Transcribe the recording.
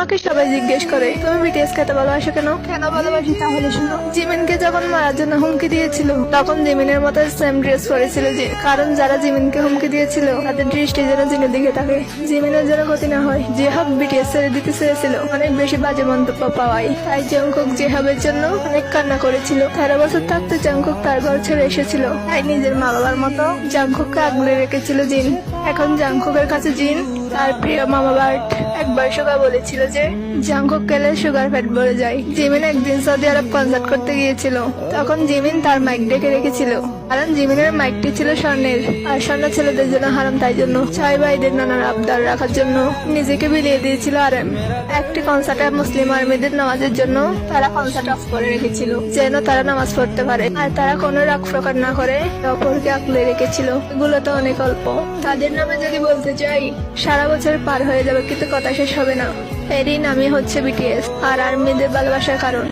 আমাকে সবাই জিজ্ঞেস করে তুমি বিটিএস কে এত ভালোবাসো কেন? কেন ভালোবাসি তাহলে শুনো। জিমিনকে যখন মারার জন্য হুমকি দিয়েছিল তখন জিমিনের মতো সেম ড্রেস পরেছিল, যে কারণ যারা জিমিনকে হুমকি দিয়েছিল তাদের দৃষ্টি যেন জিনের দিকে থাকে, জিমিনের যেন ক্ষতি না হয়। জিহাব বিটিএস ছেড়ে দিতে চেয়েছিল অনেক বেশি বাজে মন্তব্য পাওয়ায়, তাই জংকুক জিহাবের জন্য অনেক কান্না করেছিল। 13 বছর থাকতে জংকুক তার ঘর ছেড়ে এসেছিল, তাই নিজের মা বাবার মতো জংকুককে আগলে রেখেছিল জিন। এখন জংকুকের কাছে জিন তার প্রিয় মামা বার্ট। একবার সুগা বলেছিল যে জংকুক গেলে সুগার ফ্যাট বেড়ে যায়। জিমিন একদিন সৌদি আরব কনসার্ট করতে গিয়েছিল, তখন জিমিন তার মাইক ডেকে রেখেছিল, কারণ জিমিনের মাইকটি ছিল স্বর্ণের, আর স্বর্ণ ছেলেদের জন্য হারাম, তাই জন্য ছয় ভাইদের নানার আবদার রাখার জন্য নিজেকে বিলিয়ে দিয়েছিল আরএম। একটি কনসার্টে মুসলিম আর্মিদের নামাজের জন্য তারা কনসার্ট অফ করে রেখেছিল, যেন তারা নামাজ পড়তে পারে আর তারা কোনো রাগ প্রকার না করে অপরকে আঁকলে রেখেছিল। এগুলো তো অনেক অল্প, তাদের নামে যদি বলতে চাই সারা বছর পার হয়ে যাবে, কিন্তু কথা শেষ হবে না। এরই নামই হচ্ছে বিটিএস আর আর্মিদের ভালোবাসার কারণ।